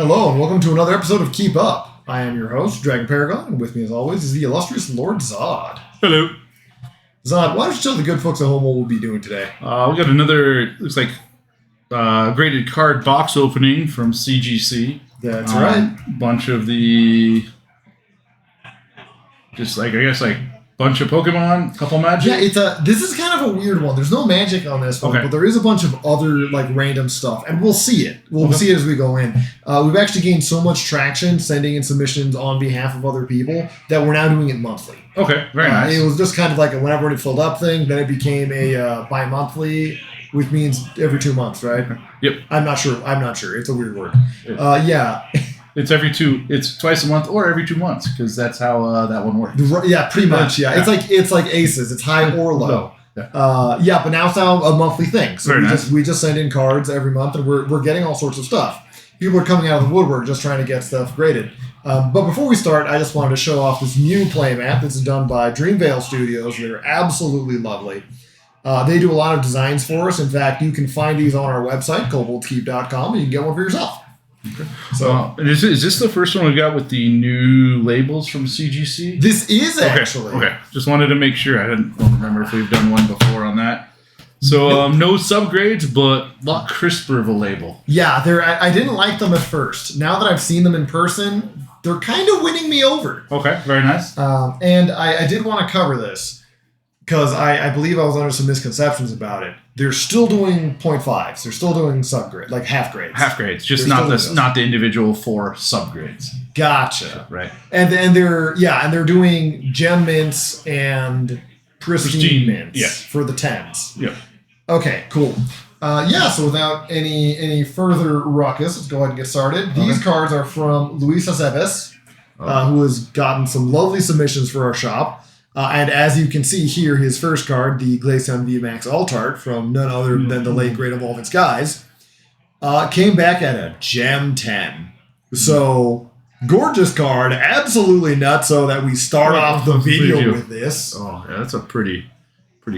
Hello, and welcome to another episode of Keep Up. I am your host, Dragon Paragon, and with me as always is the illustrious Lord Zod. Hello. Zod, why don't you tell the good folks at home what we'll be doing today? We got another, looks like, graded card box opening from CGC. That's right. Bunch of the, just like, I guess, like, bunch of Pokemon, couple Magic. Yeah, this is kind of a weird one. There's no Magic on this one, Okay. but there is a bunch of other, like, random stuff, and we'll see it. We'll see it as we go in. We've actually gained so much traction sending in submissions on behalf of other people that we're now doing it monthly. Okay, very nice. It was just kind of like a whenever it filled up thing. Then it became a bi-monthly, which means every 2 months, right? Yep. I'm not sure. It's a weird word. Yeah. It's twice a month or every 2 months, because that's how that one works. Yeah, pretty much. Yeah. It's like aces. It's high or low. Yeah. But now it's now a monthly thing. So Very nice. we just send in cards every month, and we're getting all sorts of stuff. People are coming out of the woodwork just trying to get stuff graded. But before we start, I just wanted to show off this new playmat that's done by Dreamvale Studios. They're absolutely lovely. They do a lot of designs for us. In fact, you can find these on our website, koboldskeep.com, and you can get one for yourself. Okay. So, is this the first one we got with the new labels from CGC? This is actually. Okay. Just wanted to make sure. I don't remember if we've done one before on that. So, no subgrades, but a lot crisper of a label. Yeah, I didn't like them at first. Now that I've seen them in person, they're kind of winning me over. Okay, very nice. And I did want to cover this because I believe I was under some misconceptions about it. They're still doing 0.5s. They're still doing subgrade, like half grades. Half grades, just not the individual 4 subgrades. Gotcha. Right. And they're doing gem mints and pristine mints for the 10s. Yeah. Okay, cool. So without any further ruckus, let's go ahead and get started. These cards are from Luis Aceves, who has gotten some lovely submissions for our shop. And as you can see here, his first card, the Glaceon VMAX Altart from none other than the late Great Evolving Skies, came back at a Gem 10. So, gorgeous card, absolutely nutso that we start off the video with this. Oh, yeah, that's a pretty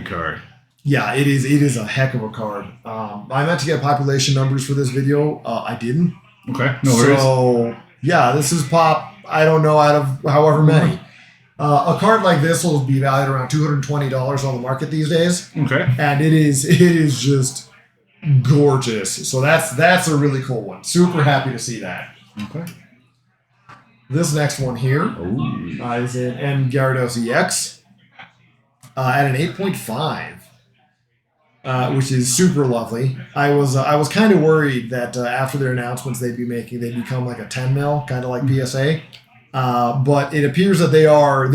card. Yeah, it is a heck of a card. I meant to get population numbers for this video. I didn't. Okay, no worries. So, yeah, this is pop, I don't know, out of however many. A card like this will be valued around $220 on the market these days. Okay. And it is just gorgeous. So that's a really cool one. Super happy to see that. Okay. This next one here is an M. Gyarados EX at an 8.5. Which is super lovely. I was kind of worried that after their announcements they'd become like a 10 mil, kind of like PSA. But it appears that they are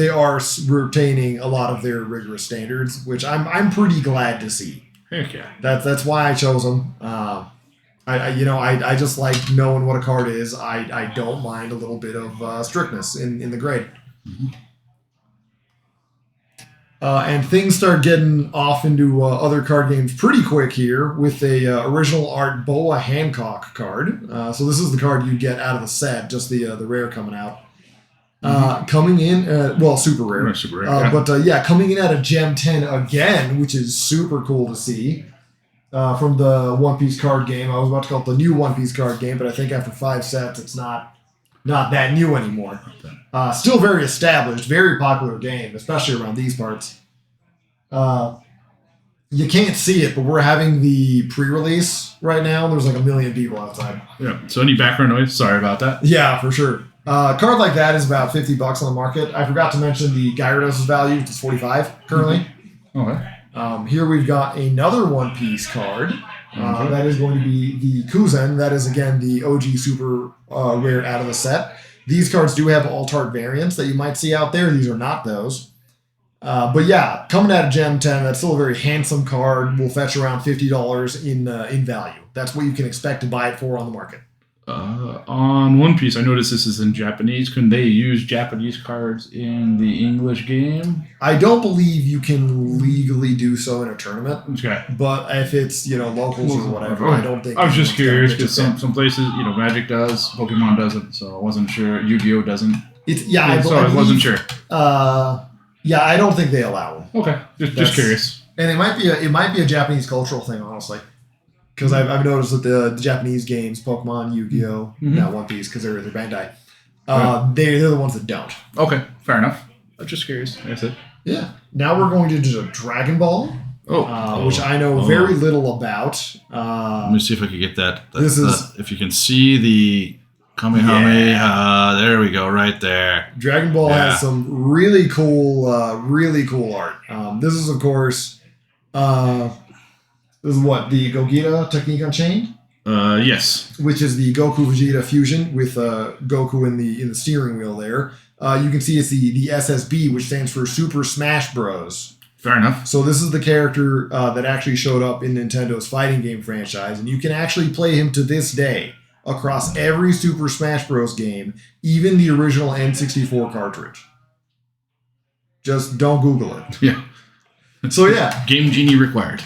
retaining a lot of their rigorous standards, which I'm pretty glad to see. Heck yeah. That's why I chose them. I just like knowing what a card is. I don't mind a little bit of strictness in the grade. Mm-hmm. And things start getting off into other card games pretty quick here with a original art Boa Hancock card. So this is the card you get out of the set, just the rare coming out. Coming in, super rare. Super rare, But coming in at a Gem 10 again, which is super cool to see. From the One Piece card game. I was about to call it the new One Piece card game, but I think after 5 sets, it's not that new anymore. Still very established, very popular game, especially around these parts. You can't see it, but we're having the pre-release right now. There's like 1 million people outside. Yeah. So any background noise? Sorry about that. Yeah, for sure. A card like that is about $50 on the market. I forgot to mention the Gyarados' value, which is $45 currently. Okay. Here we've got another One Piece card. That is going to be the Kuzen. That is, again, the OG super rare out of the set. These cards do have Altart variants that you might see out there. These are not those. But yeah, coming out of Gem 10, that's still a very handsome card. Will fetch around $50 in value. That's what you can expect to buy it for on the market. On One Piece, I noticed this is in Japanese. Couldn't they use Japanese cards in the English game? I don't believe you can legally do so in a tournament. Okay. But if it's, locals or whatever, I don't think... I was just curious because some places, Magic does, Pokemon doesn't, so I wasn't sure. Yu-Gi-Oh! Doesn't. I wasn't sure. I don't think they allow them. Okay. Just curious. And it might be a Japanese cultural thing, honestly. because I've noticed that the Japanese games, Pokemon, Yu-Gi-Oh, not One Piece, because they're Bandai, they're the ones that don't. Okay, fair enough. I'm just curious. That's it. Yeah. Now we're going to do Dragon Ball, which I know very little about. Let me see if I can get that. This is if you can see the Kamehameha. There we go, right there. Dragon Ball has some really cool art. This is, of course, this is what, the Gogeta technique Unchained? Yes. Which is the Goku Vegeta fusion with Goku in the steering wheel there. You can see it's the SSB, which stands for Super Smash Bros. Fair enough. So this is the character that actually showed up in Nintendo's fighting game franchise, and you can actually play him to this day across every Super Smash Bros. Game, even the original N64 cartridge. Just don't Google it. Yeah. So yeah. Game Genie required.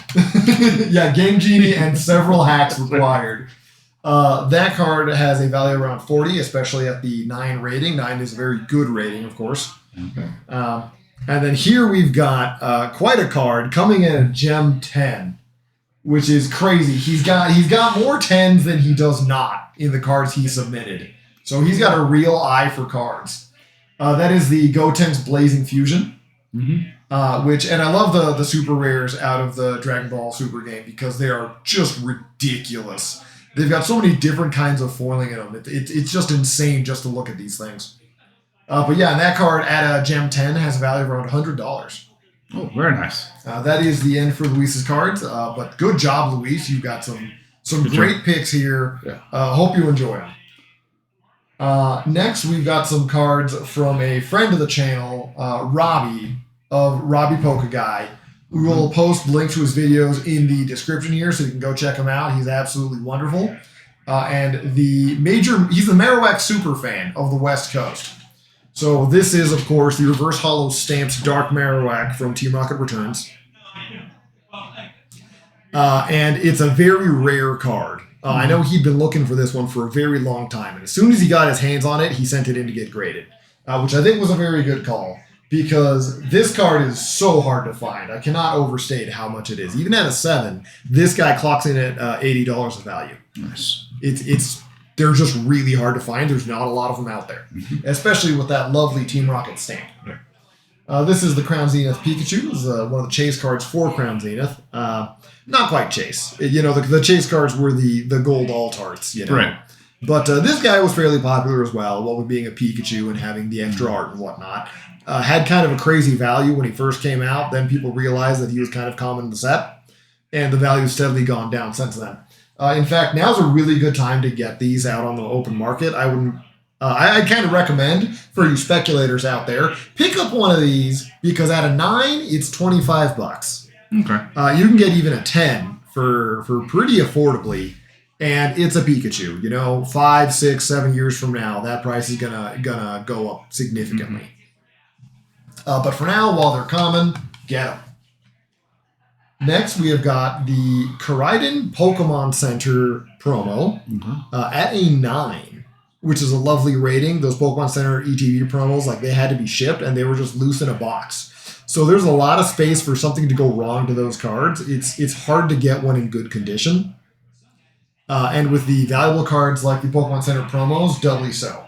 Yeah, Game Genie and several hacks required. That card has a value around 40, especially at the 9 rating. 9 is a very good rating, of course. Okay. And then here we've got quite a card coming in at Gem 10, which is crazy. He's got more 10s than he does not in the cards he submitted. So he's got a real eye for cards. That is the Gotenks Blazing Fusion. Which, and I love the super rares out of the Dragon Ball Super game because they are just ridiculous. They've got so many different kinds of foiling in them. It's just insane just to look at these things. But yeah, and that card at a Gem 10 has a value of around $100. Oh, very nice. That is the end for Luis's cards. But good job, Luis. You've got some great picks here. Yeah. Hope you enjoy them. Next, we've got some cards from a friend of the channel, Robbie, of Robbie Polka Guy. We will post links to his videos in the description here, so you can go check him out. He's absolutely wonderful. And he's the Marowak super fan of the West Coast. So this is, of course, the reverse hollow stamped Dark Marowak from Team Rocket Returns. And it's a very rare card. I know he'd been looking for this one for a very long time. And as soon as he got his hands on it, he sent it in to get graded, which I think was a very good call. Because this card is so hard to find. I cannot overstate how much it is. Even at a 7, this guy clocks in at $80 of value. Nice. They're just really hard to find. There's not a lot of them out there. Especially with that lovely Team Rocket stamp. This is the Crown Zenith Pikachu. This is one of the chase cards for Crown Zenith. Not quite chase. The chase cards were the gold alt-arts, Right. But this guy was fairly popular as well, what with being a Pikachu and having the extra art and whatnot. Had kind of a crazy value when he first came out. Then people realized that he was kind of common in the set. And the value's steadily gone down since then. In fact, now's a really good time to get these out on the open market. I'd kind of recommend for you speculators out there, pick up one of these because at a 9, it's $25. Okay. You can get even a 10 for pretty affordably. And it's a Pikachu. 5, 6, 7 years from now, that price is gonna go up significantly. But for now, while they're common, get them. Next, we have got the Koraidon Pokemon Center promo at a 9, which is a lovely rating. Those Pokemon Center ETB promos, they had to be shipped, and they were just loose in a box. So there's a lot of space for something to go wrong to those cards. It's hard to get one in good condition. And with the valuable cards like the Pokemon Center promos, doubly so.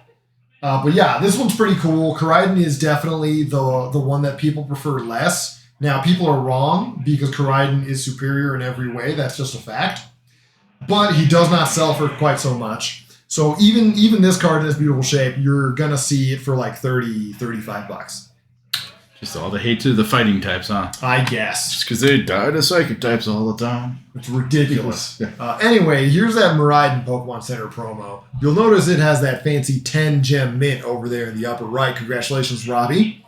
But yeah, this one's pretty cool. Koraidon is definitely the one that people prefer less. Now, people are wrong because Koraidon is superior in every way. That's just a fact. But he does not sell for quite so much. So even this card in this beautiful shape, you're going to see it for like $30, $35. Just all the hate to the fighting types, huh? I guess. Just because they die to psychic types all the time. It's ridiculous. Yeah. Anyway, here's that Miraidon Pokemon Center promo. You'll notice it has that fancy 10 gem mint over there in the upper right. Congratulations, Robbie.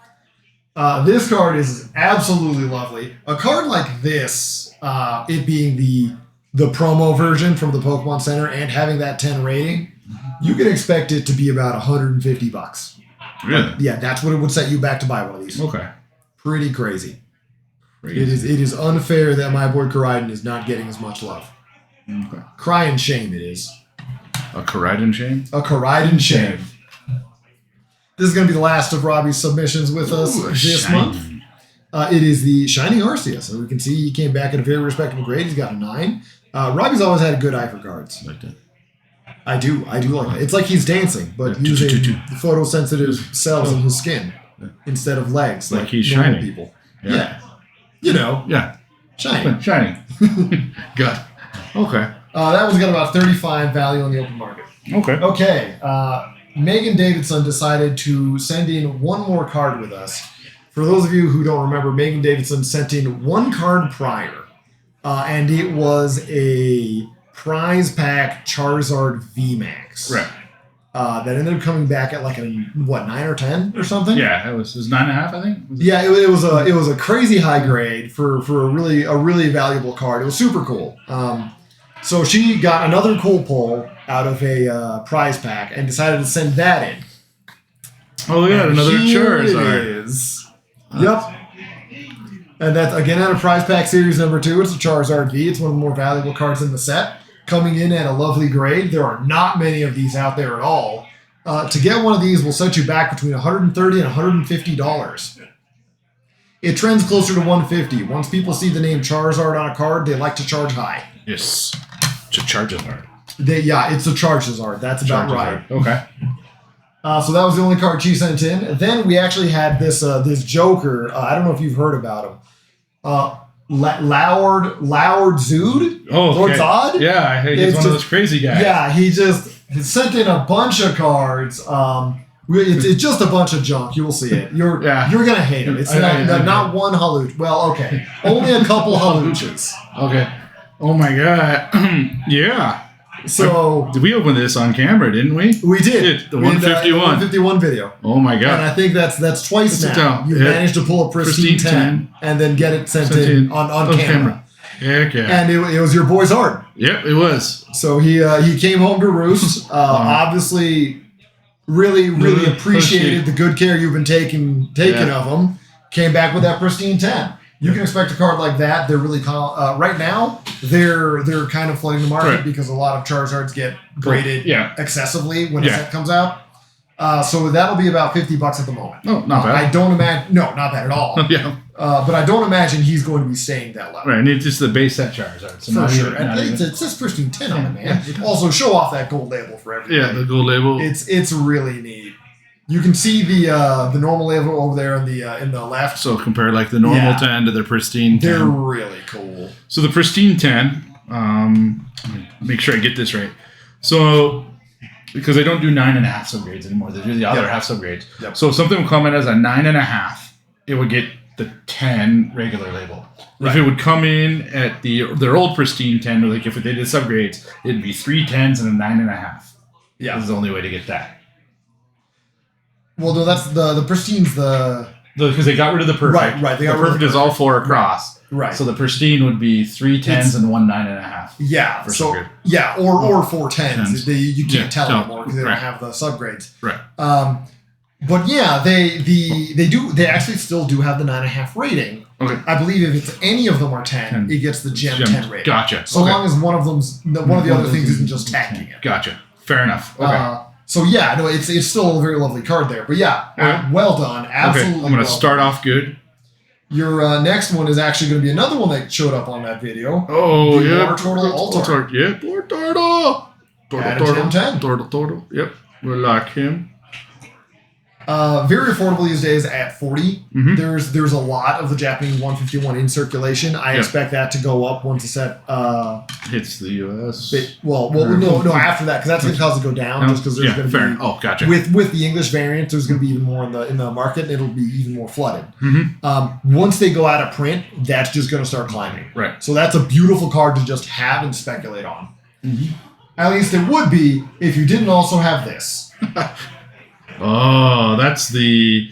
This card is absolutely lovely. A card like this, it being the promo version from the Pokemon Center and having that 10 rating, you can expect it to be about $150. Really? Yeah, that's what it would set you back to buy one of these. Okay. Pretty crazy. It is unfair that my boy Koraidon is not getting as much love. Okay. Crying shame it is. A Koraidon shame? A Koraidon shame. This is going to be the last of Robbie's submissions with us this month. It is the Shining Arceus. So we can see he came back at a very respectable grade. He's got a 9. Robbie's always had a good eye for cards. Like that. I do like it. It's like he's dancing, but using the photosensitive cells in his skin instead of legs, like he's normal shiny. people. Yeah. Yeah. Shiny. Shiny. Good. Okay. That one's got about 35 value on the open market. Okay. Megan Davidson decided to send in one more card with us. For those of you who don't remember, Megan Davidson sent in one card prior, and it was a prize pack Charizard VMAX. Right. That ended up coming back at like 9 or 10 or something. Yeah, it was 9.5, I think. Yeah, it was a crazy high grade for a really valuable card. It was super cool. So she got another cool pull out of a prize pack and decided to send that in. Oh yeah, another Charizard. It is. Yep. And that's again out of prize pack series number 2. It's a Charizard V. It's one of the more valuable cards in the set. Coming in at a lovely grade. There are not many of these out there at all. To get one of these will set you back between $130 and $150. It trends closer to $150. Once people see the name Charizard on a card, they like to charge high. Yes. To Charizard. It's a Charizard. That's about right. Okay. So that was the only card she sent in. Then we actually had this Joker. I don't know if you've heard about him. Loud Zod? Oh, okay. Zod? Yeah, he's one of those crazy guys. Yeah, he sent in a bunch of cards. It's just a bunch of junk. You will see it. You're gonna hate it. It's not one Hawlucha. Well, okay, only a couple Hawluchas. Okay. Oh my god. Yeah. So did we open this on camera? Didn't we? We did. The 151. 151 video. Oh my god. And I think that's twice now. You've managed to pull a pristine 10 and then get it sent in on camera. Heck yeah. And it was your boy's art. Yep, it was. So he came home to roost. Obviously, really appreciated the good care you've been taking of him. Came back with that pristine 10. You can expect a card like that. They're really right now. They're kind of flooding the market because a lot of Charizards get graded excessively when a set comes out. So that'll be about $50 at the moment. No, not bad. I don't imagine. No, not bad at all. Yeah. But I don't imagine he's going to be staying that level. Right, and it's just the base set Charizard. So for sure. And it says pristine 10 on it, man. Also, show off that gold label for everybody. Yeah, the gold label. It's really neat. You can see the normal label over there in the left. So compare like the normal 10 to the pristine 10. They're really cool. So the pristine 10, make sure I get this right. So because they don't do 9.5 subgrades anymore, they do the other half subgrades. Yep. So if something would come in as a 9.5, it would get the 10 regular label. Right. If it would come in at their old pristine 10, like if they did subgrades, it'd be 3 10s and a 9.5. Yeah, this is the only way to get that. Well, no, that's the pristine's because they got rid of the perfect. Right. The perfect is all 4 across. Right. So the pristine would be 3 10s and 1 9.5. Yeah. Or 4 10s. You can't tell anymore because they don't have the subgrades. Right. But yeah, they actually still do have the 9.5 rating. Okay. I believe if it's any of them are 10, it gets the Gem 10 rating. Gotcha. So long as one of the other things isn't just tagging it. Gotcha. Fair enough. Okay. So yeah, no, it's still a very lovely card there. But yeah, well done. Absolutely. Okay, I'm going to start off good. Your next one is actually going to be another one that showed up on that video. Oh, yeah. Turtle Altar. Yeah, Turtle. Turtle. Yep. We like him. Very affordable these days at $40. Mm-hmm. There's a lot of the Japanese 151 in circulation. I expect that to go up once the set hits the US. No, after that, because that's going to cause it to go down. Just because there's going to be gotcha. With the English variant, there's going to be even more in the market. And it'll be even more flooded. Mm-hmm. Once they go out of print, that's just going to start climbing. Right. So that's a beautiful card to just have and speculate on. Mm-hmm. At least it would be if you didn't also have this. Oh, that's if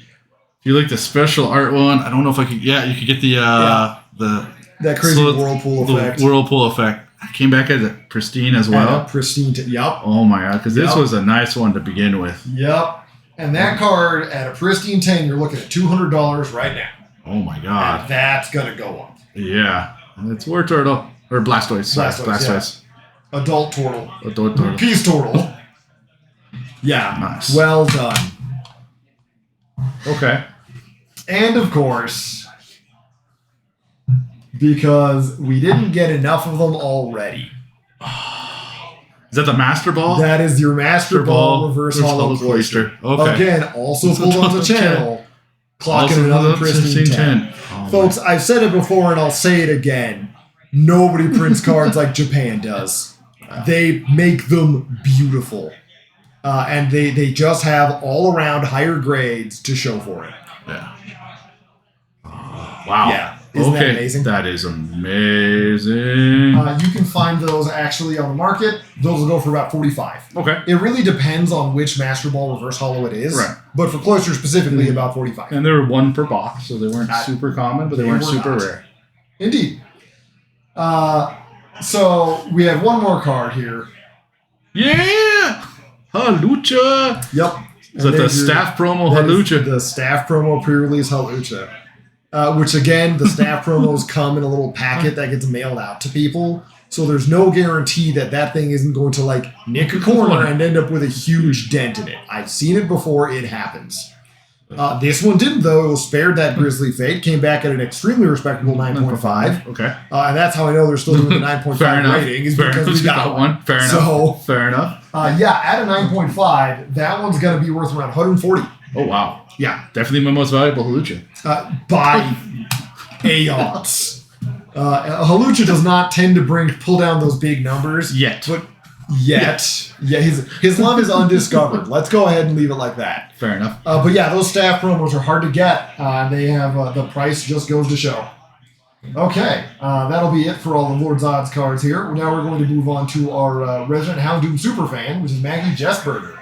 you like the special art one, I don't know if I could. Yeah, you could get that crazy whirlpool effect. The whirlpool effect came back as a pristine as well. Pristine. Yep. Oh my god, because this was a nice one to begin with. Yep. And that card at a pristine 10, you're looking at $200 right now. Oh my god. And that's gonna go up. Yeah, and it's War Turtle or Blastoise. Blastoise. Yeah. Adult Turtle. Peace Turtle. Yeah. Nice. Well done. Okay. And of course, because we didn't get enough of them already. Is that the Master Ball? That is your Master Ball Reverse Hollow Cloister. Okay. Again, also pulled on the channel. Clocking another pristine 10. Folks, I've said it before and I'll say it again. Nobody prints cards like Japan does. They make them beautiful. And they just have all around higher grades to show for it. Yeah. Wow. Yeah. Isn't that amazing? That is amazing. You can find those actually on the market. Those will go for about $45. Okay. It really depends on which Master Ball Reverse Hollow it is. Right. But for Cloister specifically, about $45. And they were 1 per box, so they weren't super common, but they weren't super rare. Indeed. So we have one more card here. Yeah! Hawlucha! Yep. Is that the staff promo Hawlucha? The staff promo pre-release Hawlucha. Which again, the staff promos come in a little packet that gets mailed out to people. So there's no guarantee that that thing isn't going to like nick a corner and end up with a huge dent in it. I've seen it before. It happens. This one didn't, though. It was spared that grisly fate. Came back at an extremely respectable 9.5. Okay. And that's how I know they're still doing the 9.5 rating. Is because we got one. Fair enough. So, fair enough. Yeah, at a 9.5, that one's going to be worth around 140. Oh, wow. Yeah. Definitely my most valuable Hawlucha. By aeons. Hawlucha does not tend to pull down those big numbers. Yet. Yeah, his love is undiscovered. Let's go ahead and leave it like that. Fair enough. But yeah, those staff promos are hard to get. They have the price just goes to show. Okay, that'll be it for all the Lord Zod's cards here. Now we're going to move on to our resident Houndoom superfan, which is Maggie Jessberger.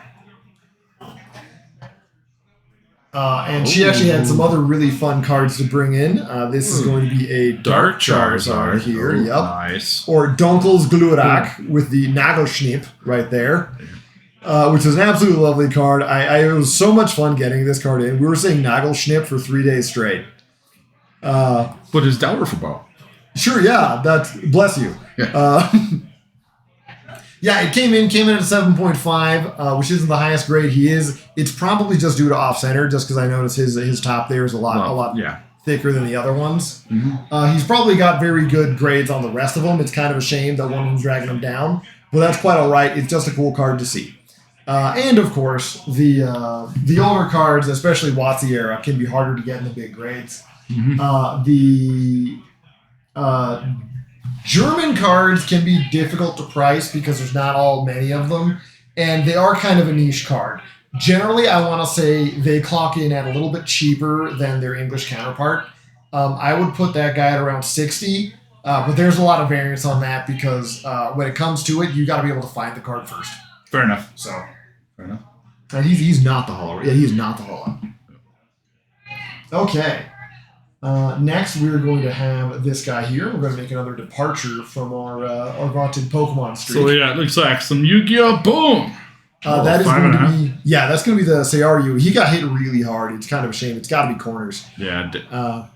And she actually had some other really fun cards to bring in. This is going to be a Dark Charizard here. Yep. Nice. Or Donkel's Glurak with the Nagelschnip right there. Which is an absolutely lovely card. It was so much fun getting this card in. We were saying Nagelschnip for 3 days straight. But it's dour for Bo. Sure, yeah. That's bless you. Yeah. Yeah, it came in at a 7.5, which isn't the highest grade he is. It's probably just due to off-center, just because I noticed his top there is a lot thicker than the other ones. Mm-hmm. He's probably got very good grades on the rest of them. It's kind of a shame that one of them's dragging him down, but that's quite all right. It's just a cool card to see. And of course, the older cards, especially WotC era, can be harder to get in the big grades. Mm-hmm. The German cards can be difficult to price because there's not all many of them, and they are kind of a niche card. Generally, I want to say they clock in at a little bit cheaper than their English counterpart. I would put that guy at around 60, but there's a lot of variance on that because when it comes to it, you got to be able to find the card first. Fair enough. So, fair enough. And he's not the holo. Yeah, he's not the holo. Okay. Next, we're going to have this guy here. We're going to make another departure from our vaunted Pokemon streak. So yeah, it looks like some Yu-Gi-Oh! Boom! That is going to be that's going to be the Seiyuu. He got hit really hard. It's kind of a shame. It's got to be corners. Yeah.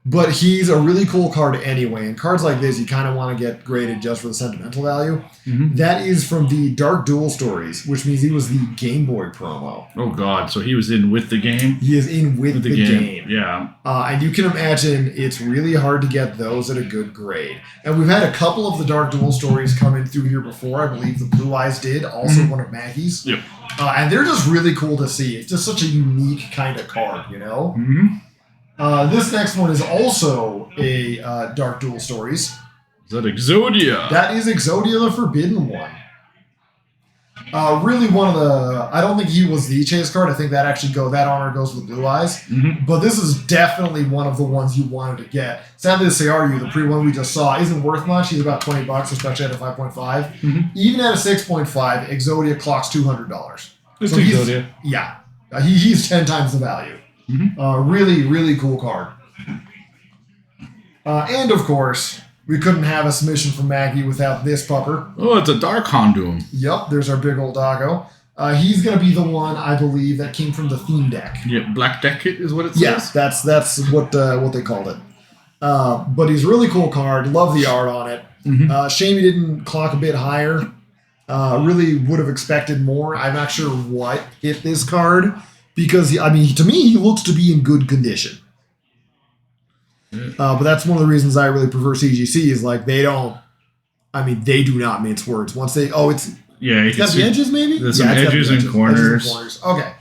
But he's a really cool card anyway. And cards like this, you kind of want to get graded just for the sentimental value. Mm-hmm. That is from the Dark Duel Stories, which means he was the Game Boy promo. Oh, God. So he was in with the game? He is in with the game. Yeah. And you can imagine it's really hard to get those at a good grade. And we've had a couple of the Dark Duel Stories come in through here before. I believe the Blue Eyes did, also one of Maggie's. Yep. And they're just really cool to see. It's just such a unique kind of card, you know? Mm-hmm. This next one is also a Dark Duel Stories. Is that Exodia? That is Exodia the Forbidden One. Really one of the... I don't think he was the chase card. I think that honor goes with Blue Eyes. Mm-hmm. But this is definitely one of the ones you wanted to get. Sadly, the Seiyuu, the pre-one we just saw, isn't worth much. He's about $20, especially at a 5.5. Mm-hmm. Even at a 6.5, Exodia clocks $200. It's so Exodia. Yeah. He's 10 times the value. Mm-hmm. Really, really cool card. And of course, we couldn't have a submission from Maggie without this pupper. Oh, it's a Dark Houndoom. Yep, there's our big old doggo. He's going to be the one, I believe, that came from the theme deck. Yeah, Black Deck Kit is what it says? Yes, that's what they called it. But he's a really cool card. Love the art on it. Mm-hmm. Shame he didn't clock a bit higher. Really would have expected more. I'm not sure what hit this card. Because, to me, he looks to be in good condition. But that's one of the reasons I really prefer CGC is like they do not mince words. Once they, it's got the edges maybe? There's some edges and corners. Okay.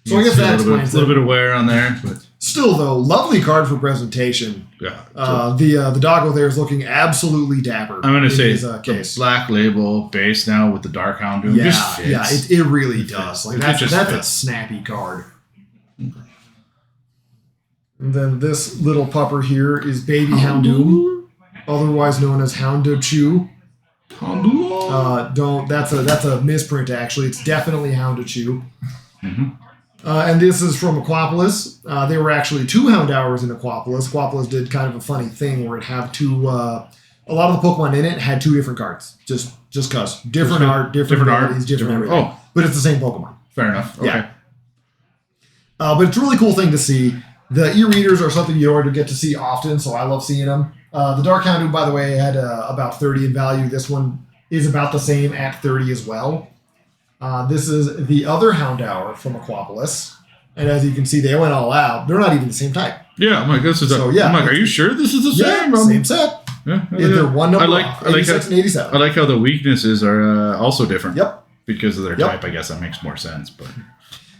So I guess that explains a little bit of wear on there. But still, though, lovely card for presentation. Yeah. The doggo there is looking absolutely dapper. I'm going to say the black label base now with the Dark Houndoom just fits. Yeah, it really does. Like that's a snappy card. Okay. And then this little pupper here is Baby Houndoom, otherwise known as Houndochu. That's a misprint actually. It's definitely Houndochu. Mm-hmm. And this is from Aquapolis. There were actually 2 Houndours in Aquapolis. Aquapolis did kind of a funny thing where it had two. A lot of the Pokemon in it had 2 different cards, just cause different art, different abilities, different everything. Oh, but it's the same Pokemon. Fair enough. Okay. Yeah. But it's a really cool thing to see. The e-readers are something you don't get to see often, so I love seeing them. The Dark Houndoom, by the way, had about 30 in value. This one is about the same at 30 as well. This is the other Houndour from Aquapolis. And as you can see, they went all out. They're not even the same type. Yeah, I'm like, are you sure this is the same? Same set. Yeah, they're one number off, 86 and 87. I like how the weaknesses are also different. Yep. Because of their type, I guess that makes more sense. But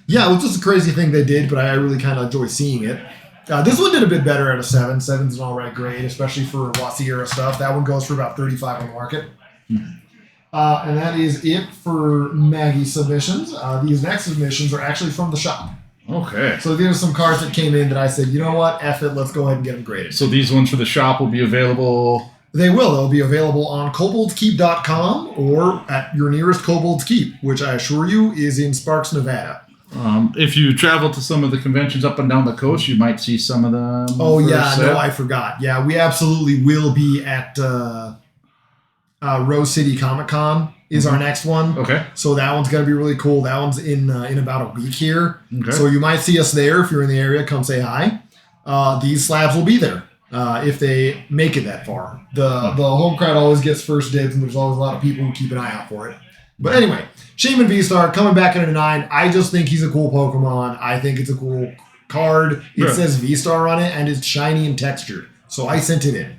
yeah, it was just a crazy thing they did, but I really kind of enjoy seeing it. This one did a bit better at a 7. 7's an alright grade, especially for Wasiera stuff. That one goes for about 35 on the market. And that is it for Maggie submissions. These next submissions are actually from the shop. Okay. So these are some cards that came in that I said, you know what, F it, let's go ahead and get them graded. So these ones for the shop will be available? They will. They'll be available on koboldskeep.com or at your nearest Kobold's Keep, which I assure you is in Sparks, Nevada. If you travel to some of the conventions up and down the coast, you might see some of them. Oh, yeah. No, I forgot. Yeah, we absolutely will be at Rose City Comic Con is our next one. Okay. So that one's going to be really cool. That one's in about a week here. Okay. So you might see us there. If you're in the area, come say hi. These slabs will be there if they make it that far. The home crowd always gets first dibs, and there's always a lot of people who keep an eye out for it. But anyway, Shaman V-Star coming back in a 9. I just think he's a cool Pokemon. I think it's a cool card. It says V-Star on it, and it's shiny and textured. So I sent it in.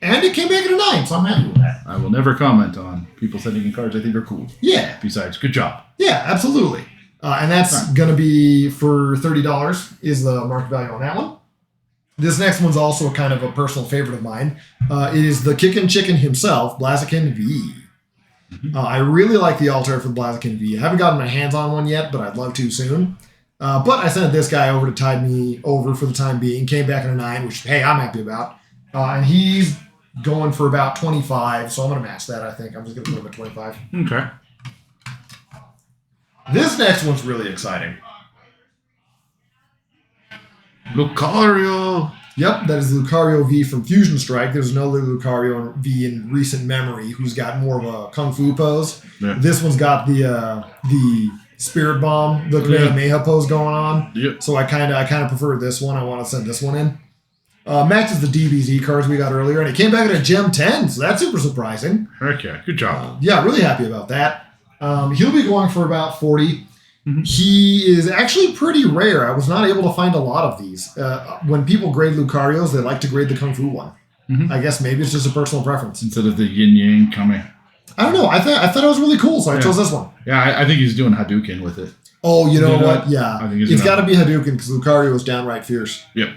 And it came back in a 9, so I'm happy with that. I will never comment on people sending in cards I think are cool. Yeah. Besides, good job. Yeah, absolutely. And that's going to be for $30 is the market value on that one. This next one's also kind of a personal favorite of mine. It is the Kickin' Chicken himself, Blaziken V. I really like the altar for the Blaziken V. I haven't gotten my hands on one yet, but I'd love to soon. But I sent this guy over to tide me over for the time being. Came back in a 9, which, hey, I'm happy about. And he's going for about 25, so I'm going to match that, I think. I'm just going to put him at 25. Okay. This next one's really exciting. Lucario. Yep, that is Lucario V from Fusion Strike. There's no Lucario V in recent memory who's got more of a Kung Fu pose. Yeah. This one's got the Spirit Bomb, the Kamehameha pose going on. Yep. So I kind of prefer this one. I want to send this one in. Matches the DBZ cards we got earlier, and it came back at a Gem 10, so that's super surprising. Heck yeah, good job. Yeah, really happy about that. He'll be going for about 40. He is actually pretty rare. I was not able to find a lot of these. When people grade Lucarios, they like to grade the Kung Fu one. I guess maybe it's just a personal preference. Instead of the Yin Yang coming. I don't know. I thought it was really cool, so I chose this one. Yeah, I think he's doing Hadouken with it. Oh, you know what? Yeah. I think it's got to be Hadouken because Lucario is downright fierce. Yep.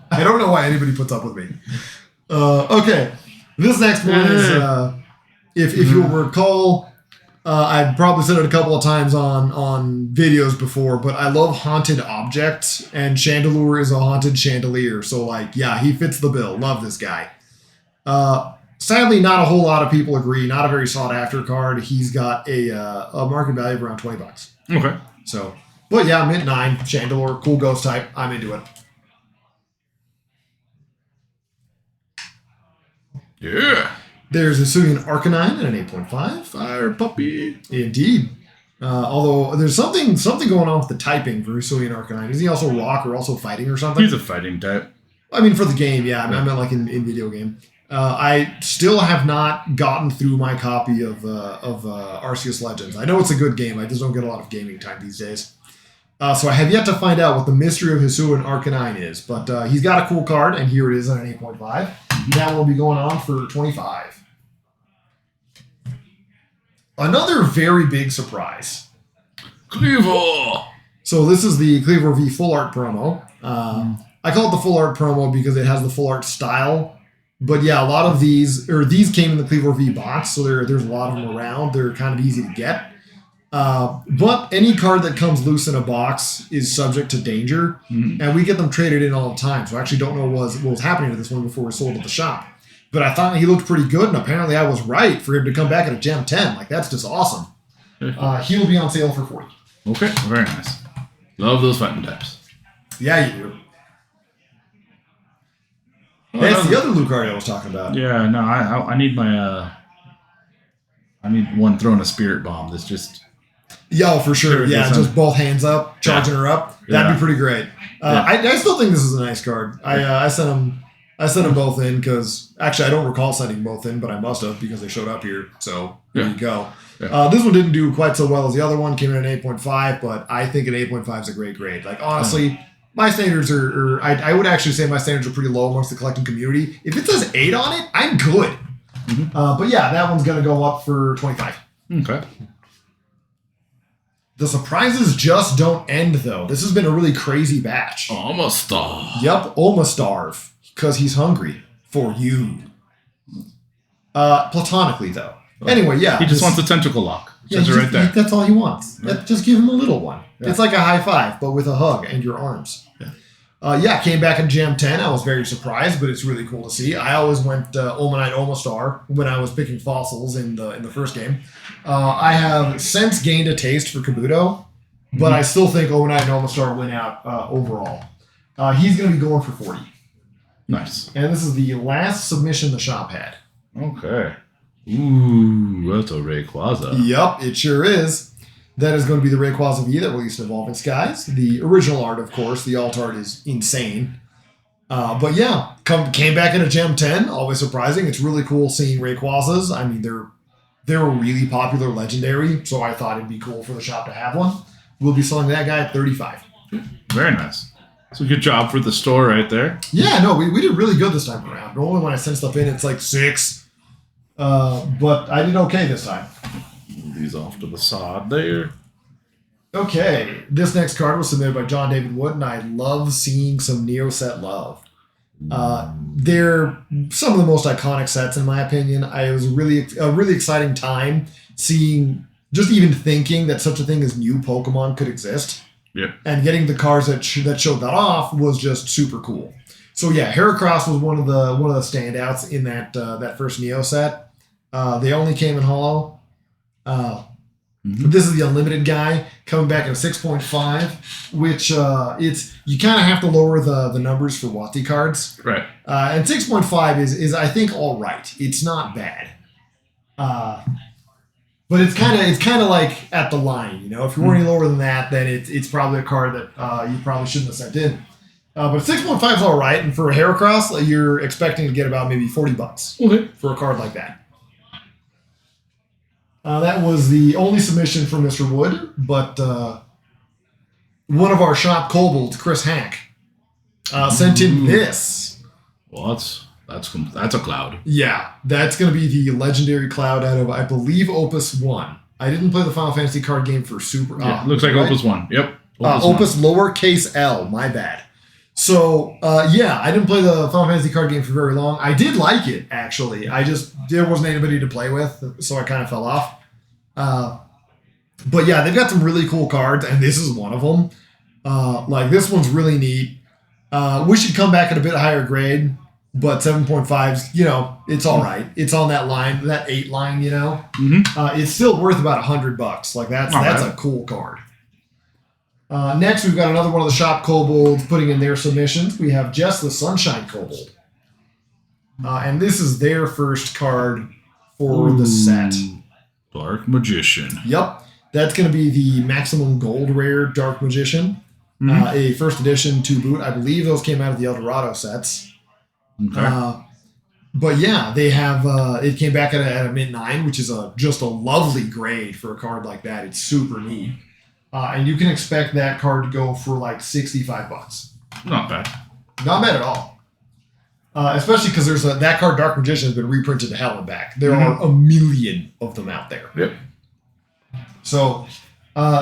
I don't know why anybody puts up with me. Okay. This next one is, if you'll recall, I've probably said it a couple of times on videos before, but I love haunted objects, and Chandelure is a haunted chandelier. So, he fits the bill. Love this guy. Sadly, not a whole lot of people agree. Not a very sought-after card. He's got a market value of around $20. Okay. So, but yeah, mint 9, Chandelure, cool ghost type. I'm into it. Yeah. There's a Hisuian Arcanine at an 8.5. Fire puppy. Indeed. Although there's something going on with the typing for Hisuian Arcanine. Is he also rock or also fighting or something? He's a fighting type. I mean, for the game, yeah. I meant like in video game. I still have not gotten through my copy of Arceus Legends. I know it's a good game. I just don't get a lot of gaming time these days. So I have yet to find out what the mystery of Hisuian Arcanine is, but he's got a cool card, and here it is on an 8.5. That will be going on for 25. Another very big surprise. Cleaver! So this is the Cleaver V Full Art promo. I call it the Full Art promo because it has the Full Art style. But yeah, a lot of these came in the Cleaver V box, so there's a lot of them around. They're kind of easy to get. But any card that comes loose in a box is subject to danger, and we get them traded in all the time. So I actually don't know what was happening to this one before it was sold at the shop. But I thought he looked pretty good, and apparently I was right for him to come back at a Gem 10. Like, that's just awesome. He will be on sale for 40. Okay, very nice. Love those fighting types. Yeah, you do. That's the other Luke card I was talking about. Yeah, no, I need my I need one throwing a spirit bomb that's just... Yeah, for sure. Yeah, just both hands up, charging her up. That'd be pretty great. I still think this is a nice card. I sent them both in because actually I don't recall sending both in, but I must have because they showed up here. So there you go. Yeah. This one didn't do quite so well as the other one. Came in at 8.5, but I think an 8.5 is a great grade. Like honestly, my standards are I would actually say my standards are pretty low amongst the collecting community. If it says 8 on it, I'm good. But yeah, that one's gonna go up for 25. Okay. The surprises just don't end, though. This has been a really crazy batch. Almost starve. Yep, almost starve. Because he's hungry. For you. Platonically, though. Anyway, yeah. He just wants a tentacle lock. Yeah, right there. That's all he wants. Yeah. Just give him a little one. Yeah. It's like a high five, but with a hug and your arms. Came back in Gem 10. I was very surprised, but it's really cool to see. I always went Omanite Omastar when I was picking fossils in the first game. I have since gained a taste for Kabuto, but I still think Omanite and Omastar win out overall. He's going to be going for 40. Nice. And this is the last submission the shop had. Okay. Ooh, that's a Rayquaza. Yep, it sure is. That is going to be the Rayquaza V that released in Evolving Skies. The original art, of course. The alt art is insane. But yeah, came back in a Gem 10. Always surprising. It's really cool seeing Rayquazas. I mean, they're a really popular legendary, so I thought it'd be cool for the shop to have one. We'll be selling that guy at 35. Very nice. So good job for the store right there. Yeah, no, we did really good this time around. Normally when I send stuff in, it's like 6. But I did okay this time. These off to the side there. Okay, this next card was submitted by John David Wood, and I love seeing some Neo set love. They're some of the most iconic sets in my opinion. It was a really exciting time seeing, just even thinking that such a thing as new Pokemon could exist. Yeah. And getting the cards that showed that off was just super cool. So yeah, Heracross was one of the standouts in that first Neo set. They only came in holo. This is the unlimited guy coming back at a 6.5, which you kind of have to lower the numbers for Wati cards. Right. And 6.5 is I think all right. It's not bad. But it's kind of like at the line, you know. If you were any lower than that, then it's probably a card that you probably shouldn't have sent in. But 6.5 is all right, and for a Heracross, you're expecting to get about maybe $40 for a card like that. That was the only submission from Mr. Wood, but one of our shop kobolds, Chris Hank, sent in this. Well, that's a cloud. Yeah, that's going to be the legendary cloud out of, I believe, Opus 1. I didn't play the Final Fantasy card game for Super. Yeah, looks like right? Opus 1. Yep. Opus lowercase L. My bad. So, I didn't play the Final Fantasy card game for very long. I did like it, actually. There wasn't anybody to play with, so I kind of fell off. But yeah, they've got some really cool cards, and this is one of them. This one's really neat. Wish it'd come back at a bit higher grade, but 7.5's, it's all right. It's on that line, that 8 line, It's still worth about $100. Like that's a cool card. Next, we've got another one of the shop kobolds putting in their submissions. We have Jess the Sunshine Kobold. And this is their first card for the set. Dark Magician. Yep. That's going to be the maximum gold rare Dark Magician. A first edition to boot. I believe those came out of the Eldorado sets. Okay. But yeah, they have, it came back at a mint 9, which is just a lovely grade for a card like that. It's super neat. and you can expect that card to go for like $65. Not bad. Not bad at all. Especially because there's that card, Dark Magician, has been reprinted to hell and back. There are a million of them out there. Yep. So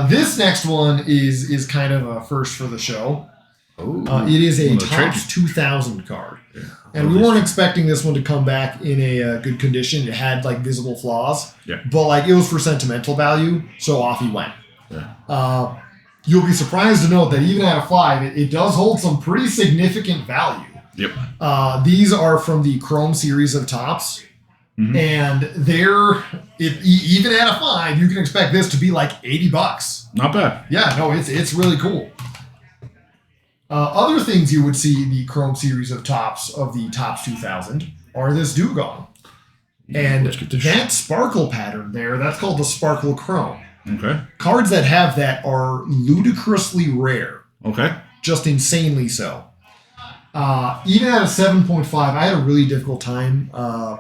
this next one is kind of a first for the show. It is a Topps 2000 card. Yeah. And we weren't expecting this one to come back in a good condition. It had like visible flaws. Yeah. But like it was for sentimental value, so off he went. Yeah. You'll be surprised to note that even at a 5, it does hold some pretty significant value. Yep. These are from the Chrome series of Topps. Mm-hmm. And even at a 5, you can expect this to be like $80. Not bad. Yeah, no, it's really cool. Other things you would see in the Chrome series of Topps of the Topps 2000 are this Dugong. And that sparkle pattern there, that's called the Sparkle Chrome. Okay. Cards that have that are ludicrously rare. Okay. Just insanely so. Even at a 7.5, I had a really difficult time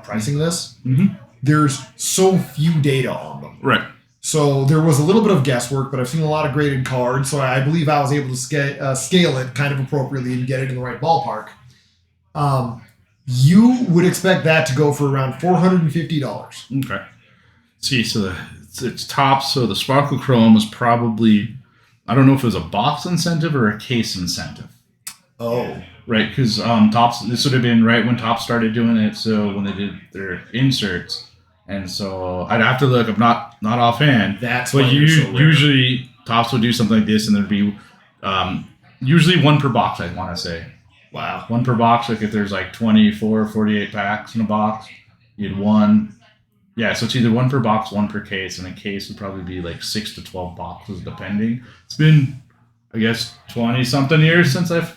pricing this. Mm-hmm. There's so few data on them. Right. So there was a little bit of guesswork, but I've seen a lot of graded cards, so I believe I was able to scale it kind of appropriately and get it in the right ballpark. You would expect that to go for around $450. Okay. See, so it's Topps, so the Sparkle Chrome is probably, I don't know if it was a box incentive or a case incentive. Oh. Right, because Topps, this would have been right when Topps started doing it, so when they did their inserts. And so I'd have to look. I'm not offhand. That's but usually Topps would do something like this, and there'd be usually one per box. I want to say, wow, one per box. Like if there's like 24, 48 packs in a box, you'd one. Yeah, so it's either one per box, one per case, and a case would probably be like 6 to 12 boxes, depending. It's been, I guess, 20 something years since I've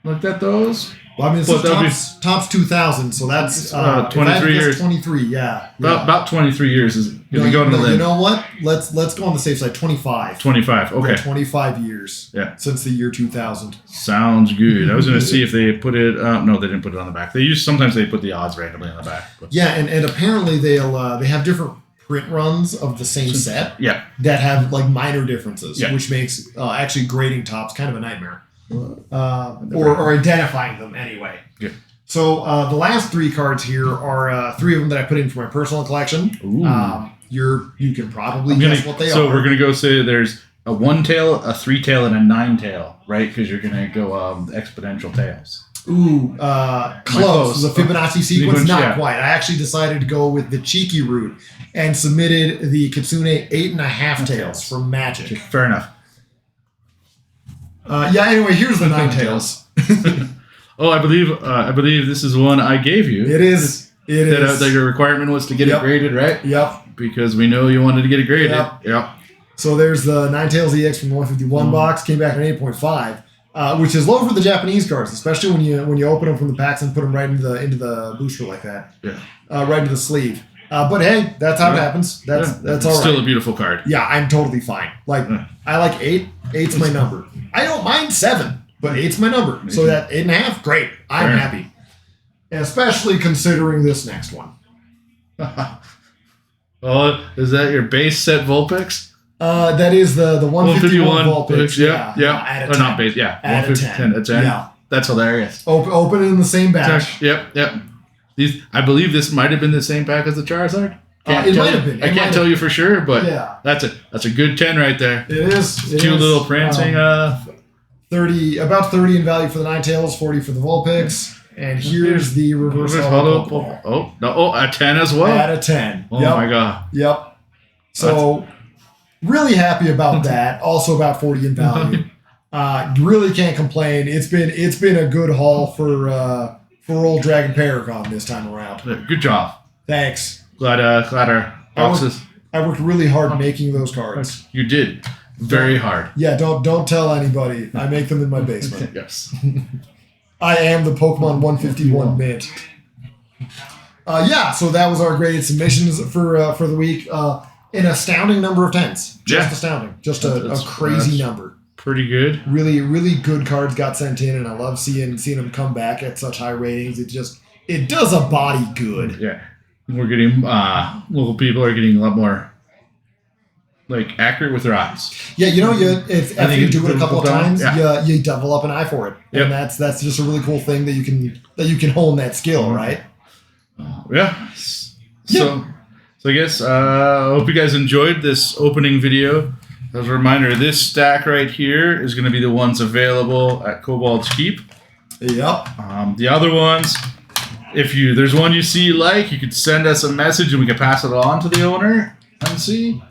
looked at those. Well, I mean, it's Topps 2000, so that's 23 years. 23, yeah. About 23 years is going to limit. You know what? Let's go on the safe side. 25. 25. Okay. Yeah, 25 years. Yeah. Since the year 2000. Sounds good. I was going to see if they put it. No, they didn't put it on the back. Sometimes they put the odds randomly on the back. But. Yeah, and apparently they have different print runs of the same set. Yeah. That have like minor differences, yeah. which makes actually grading Topps kind of a nightmare. Or identifying them anyway. Yeah. So the last 3 cards here are 3 of them that I put in for my personal collection. You can probably guess what they are. So we're gonna go say there's a 1-tail, a 3-tail, and a 9-tail, right? Because you're gonna go exponential tails. Ooh, close. The Fibonacci sequence, not quite. I actually decided to go with the cheeky route and submitted the Kitsune 8.5 tails from Magic. Fair enough. Anyway, here's the 9 tails. Oh, I believe this is one I gave you. It is. That your requirement was to get it graded, right? Yep. Because we know you wanted to get it graded. Yep. So there's the 9 Tails EX from the 151 box. Came back at 8.5, which is low for the Japanese cards, especially when you open them from the packs and put them right into the booster like that. Yeah. Right into the sleeve. But hey, that's how it happens. That's all right. Still a beautiful card. Yeah, I'm totally fine. Like I like 8. 8's my number. I don't mind 7, but 8's my number. So that 8.5, great. I'm happy. Especially considering this next one. Oh, is that your base set Vulpix? That is the 151 Vulpix. Yeah. Or not base. Yeah. At a 10. A 10. Yeah. That's hilarious. Open it in the same batch. Yep. I believe this might have been the same pack as the Charizard. It might have been. I can't tell you for sure, but that's a good 10 right there. It is. Two little prancing. 30 in value for the 9 Tails, 40 for the Vulpix. And here's the reverse hollow. A 10 as well. At a 10. Oh my god. Yep. So really happy about that. Also about 40 in value. Really can't complain. It's been a good haul for old Dragon Paragon this time around. Good job. Thanks. Glad our boxes. I worked really hard making those cards. You did. Very hard. Yeah, don't tell anybody. I make them in my basement. Yes. I am the Pokemon 151 mint. So that was our graded submissions for the week. An astounding number of 10s. Just astounding. Just a crazy number. Pretty good. Really, really good cards got sent in, and I love seeing them come back at such high ratings. It does a body good. Yeah. We're getting local people are getting a lot more like accurate with their eyes. Yeah, after you do it a couple of times, you develop an eye for it, and that's just a really cool thing that you can hone that skill, right? So I guess I hope you guys enjoyed this opening video. As a reminder, this stack right here is going to be the ones available at Kobold's Keep. Yep. The other ones, if there's one you see you like, you could send us a message and we could pass it on to the owner and see.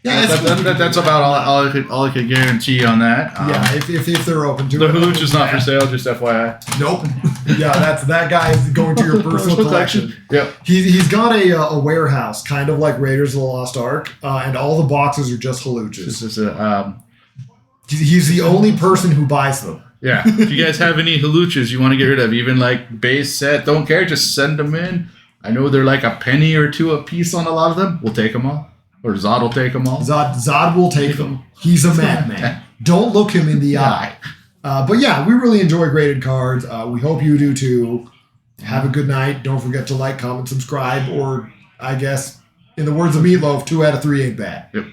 Yeah, that's about all I could guarantee on that. If they're open to the it. The Hawlucha's not for sale, just FYI. Nope. that guy is going to your personal collection. Yep. He's got a warehouse, kind of like Raiders of the Lost Ark, and all the boxes are just Hawluchas. He's the only person who buys them. Yeah. If you guys have any Hawluchas you want to get rid of, even like base set, don't care, just send them in. I know they're like a penny or two a piece on a lot of them. We'll take them all. Or Zod will take them all. Zod will take them. He's a madman. Don't look him in the eye. But yeah, we really enjoy graded cards. We hope you do too. Have a good night. Don't forget to like, comment, subscribe, or I guess, in the words of Meatloaf, 2 out of 3 ain't bad. Yep.